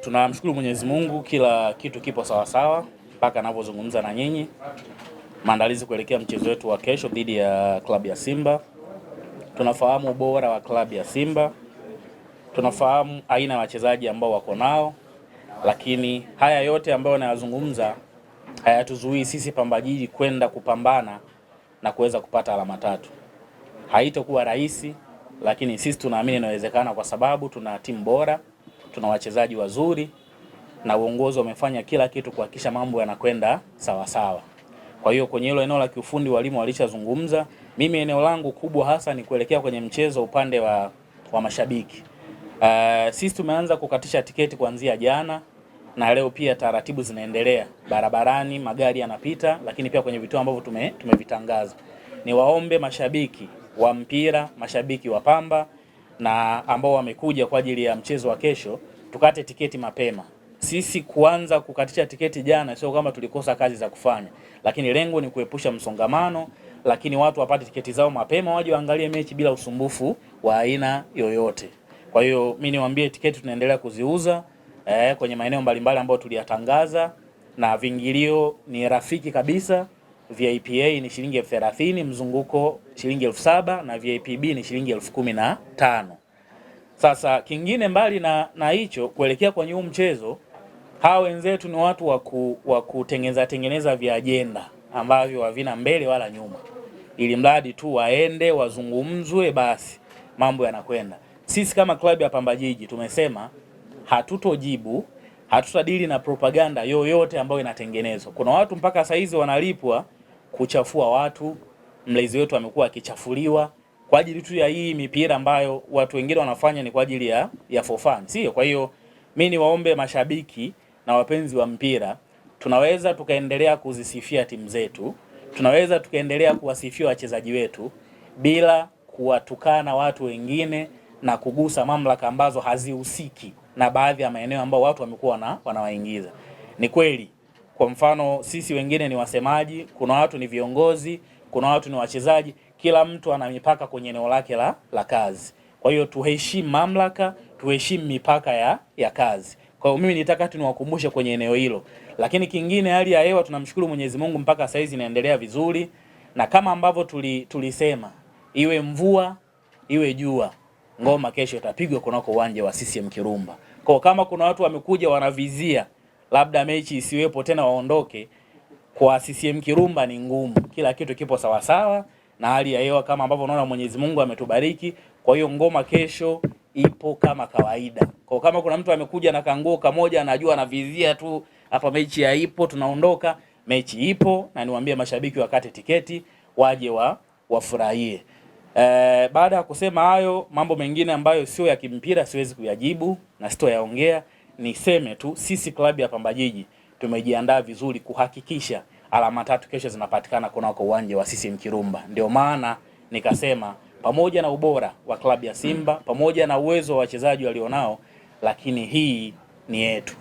Tunamshukuru Mwenyezi Mungu, kila kitu kipo sawa sawa mpaka anavyozungumza na nyinyi. Maandalizi kuelekea mchezo wetu wa kesho dhidi ya klabu ya Simba. Tunafahamu ubora wa klabu ya Simba, tunafahamu aina ya wachezaji ambao wako nao, lakini haya yote ambayo nayazungumza hayatuzuii sisi Pamba Jiji kwenda kupambana na kuweza kupata alama tatu. Haitakuwa rahisi, lakini sisi tunaamini inawezekana kwa sababu tuna timu bora, tuna wachezaji wazuri na uongozi wamefanya kila kitu kuhakikisha mambo yanakwenda sawa sawa. Kwa hiyo kwenye hilo eneo la kiufundi walimu walishazungumza. Mimi eneo langu kubwa hasa ni kuelekea kwenye mchezo upande wa mashabiki. Sisi tumeanza kukatisha tiketi kuanzia jana na leo pia taratibu zinaendelea. Barabarani magari yanapita, lakini pia kwenye vituo ambavyo tumevitangaza. Niwaombe mashabiki wa mpira, mashabiki wa Pamba na ambao wamekuja kwa ajili ya mchezo wa kesho, tukate tiketi mapema. Sisi kuanza kukatisha tiketi jana sio kama tulikosa kazi za kufanya, lakini lengo ni kuepusha msongamano, lakini watu wapate tiketi zao mapema waje waangalie mechi bila usumbufu wa aina yoyote. Kwa hiyo mimi niwaambie tiketi tunaendelea kuziuza kwenye maeneo mbalimbali ambayo tuliyatangaza, na vingilio ni rafiki kabisa. VIP A ni shilingi 30,000, mzunguko shilingi 7,000 na VIP B ni shilingi 15,000. Sasa kingine mbali na hicho, kuelekea kwenye huu mchezo, hao wenzetu ni watu wa kutengeneza vya ajenda ambavyo havina mbele wala nyuma, ili mradi tu waende wazungumzwe, basi mambo yanakwenda. Sisi kama klabu ya Pamba Jiji tumesema hatutojibu, hatutadili na propaganda yoyote ambayo inatengenezwa. Kuna watu mpaka saizi wanalipwa kuchafua watu. Mlezi wetu amekuwa akichafuliwa kwa ajili tu ya hii mipira ambayo watu wengine wanafanya ni kwa ajili ya for fun, sio? Kwa hiyo mimi niwaombe mashabiki na wapenzi wa mpira, tunaweza tukaendelea kuzisifia timu zetu, tunaweza tukaendelea kuwasifia wachezaji wetu bila kuwatukana watu wengine na kugusa mamlaka ambazo hazihusiki na baadhi ya maeneo ambao watu wamekuwa wanawaingiza. Ni kweli, kwa mfano sisi wengine ni wasemaji, kuna watu ni viongozi, kuna watu ni wachezaji, kila mtu ana mipaka kwenye eneo lake la kazi. Kwa hiyo tuheshimu mamlaka, tuheshimu mipaka ya kazi. Kwa hiyo mimi nitaka tu niwakumbushe kwenye eneo hilo. Lakini kingine, hali ya hewa tunamshukuru Mwenyezi Mungu mpaka sasa hizi inaendelea vizuri, na kama ambavyo tulisema, iwe mvua iwe jua, ngoma kesho itapigwa kunako uwanja wa CCM Kirumba. Kwa kama kuna watu wamekuja wanavizia labda mechi isiwepo tena waondoke, kwa CCM Kirumba ni ngumu. Kila kitu kipo sawa sawa na hali ya hewa kama ambavyo unaona Mwenyezi Mungu ametubariki. Kwa hiyo ngoma kesho ipo kama kawaida. Kwa kama kuna mtu amekuja na kanguo kamoja anajua anavizia tu hapa mechi haipo tunaondoka, mechi ipo, na niwaambie mashabiki wakate tiketi waje wafurahie. Baada ya kusema hayo, mambo mengine ambayo sio ya kimpira siwezi kuyajibu na sitoyaongea. Niseme tu sisi klabu ya Pamba Jiji tumejiandaa vizuri kuhakikisha alama tatu kesho zinapatikana kunako uwanja wa CCM Kirumba. Ndio maana nikasema pamoja na ubora wa klabu ya Simba, pamoja na uwezo wa wachezaji walionao, lakini hii ni yetu.